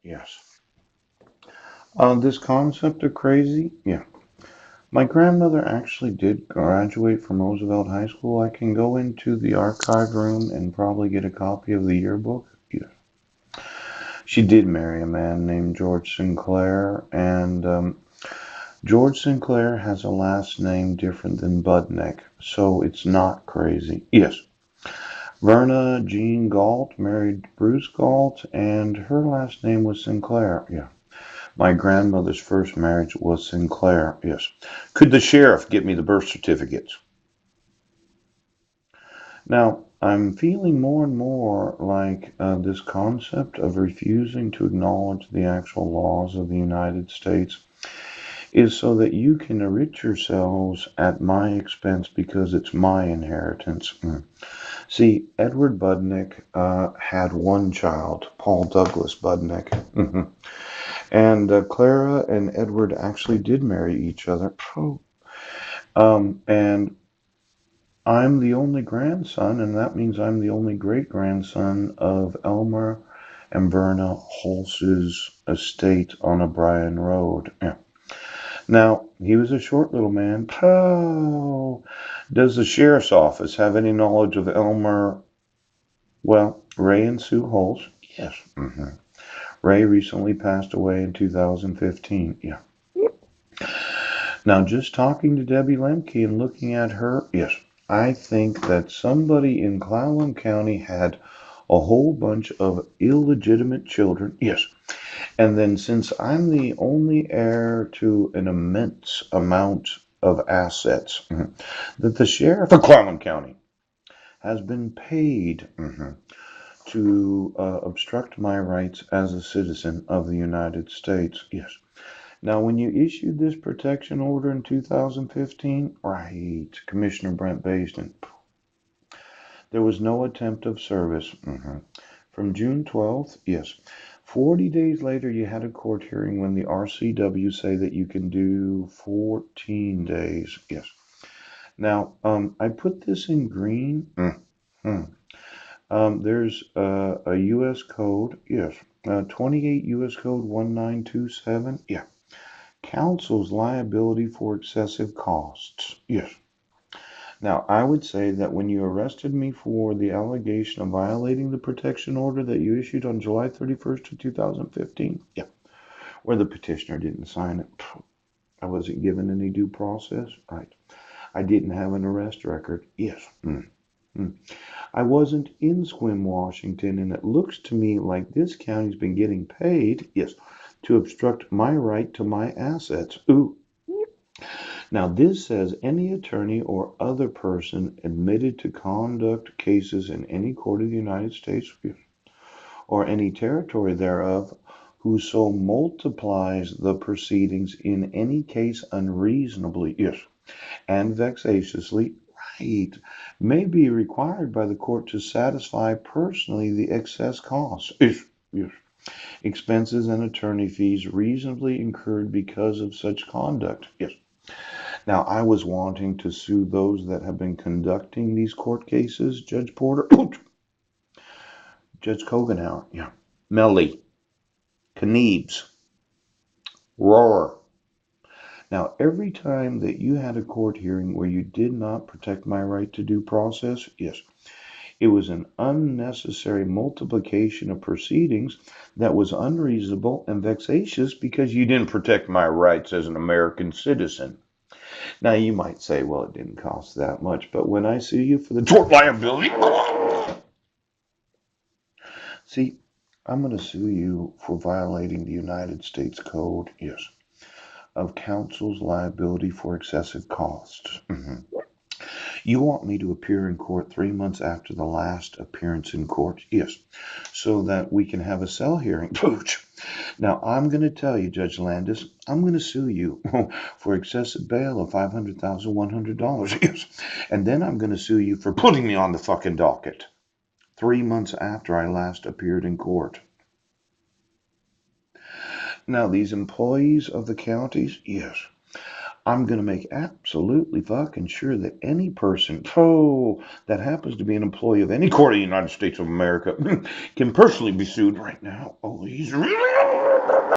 Yes. This concept of crazy? Yeah. My grandmother actually did graduate from Roosevelt High School. I can go into the archive room and probably get a copy of the yearbook. Yeah. She did marry a man named George Sinclair, and George Sinclair has a last name different than Budnick, so it's not crazy. Yes. Verna Jean Galt married Bruce Galt, and her last name was Sinclair. Yeah. My grandmother's first marriage was Sinclair. Yes. Could the sheriff get me the birth certificates? Now, I'm feeling more and more like this concept of refusing to acknowledge the actual laws of the United States is so that you can enrich yourselves at my expense because it's my inheritance. See, Edward Budnick had one child, Paul Douglas Budnick. And Clara and Edward actually did marry each other. And I'm the only grandson, and that means I'm the only great grandson of Elmer and Verna Holz's estate on O'Brien Road. Yeah. Now, he was a short little man. Oh, does the sheriff's office have any knowledge of Elmer? Well, Ray and Sue Holz? Yes. Ray recently passed away in 2015. Yeah. Now, just talking to Debbie Lemke and looking at her, yes, I think that somebody in Clallam County had a whole bunch of illegitimate children. Yes. And then since I'm the only heir to an immense amount of assets, that the sheriff of Clallam County has been paid to obstruct my rights as a citizen of the United States. Yes. Now, when you issued this protection order in 2015, right, Commissioner Brent Basden, there was no attempt of service. From June 12th, yes. 40 days later, you had a court hearing when the RCW say that you can do 14 days. Yes. Now, I put this in green. There's a U.S. code. Yes. 28 U.S. code 1927. Yeah. Counsel's liability for excessive costs. Yes. Now, I would say that when you arrested me for the allegation of violating the protection order that you issued on July 31st of 2015, yeah, where the petitioner didn't sign it, I wasn't given any due process, right? I didn't have an arrest record, yes. I wasn't in Sequim, Washington, and it looks to me like this county's been getting paid, yes, to obstruct my right to my assets. Ooh. Now, this says any attorney or other person admitted to conduct cases in any court of the United States or any territory thereof, who so multiplies the proceedings in any case unreasonably, yes, and vexatiously, right, may be required by the court to satisfy personally the excess costs, yes, expenses and attorney fees reasonably incurred because of such conduct, yes. Now, I was wanting to sue those that have been conducting these court cases, Judge Porter, Judge Kogenauer, yeah, Melly, Kniebs, Rohr. Now, every time that you had a court hearing where you did not protect my right to due process, yes, it was an unnecessary multiplication of proceedings that was unreasonable and vexatious because you didn't protect my rights as an American citizen. Now, you might say, well, it didn't cost that much, but when I sue you for the tort liability, see, I'm going to sue you for violating the United States Code, yes, of counsel's liability for excessive costs. You want me to appear in court 3 months after the last appearance in court? Yes, so that we can have a cell hearing. Pooch. Now, I'm going to tell you, Judge Landis, I'm going to sue you for excessive bail of $500,100. Yes. And then I'm going to sue you for putting me on the fucking docket 3 months after I last appeared in court. Now, these employees of the counties, yes, I'm going to make absolutely fucking sure that any person, that happens to be an employee of any court of the United States of America can personally be sued right now. Oh, he's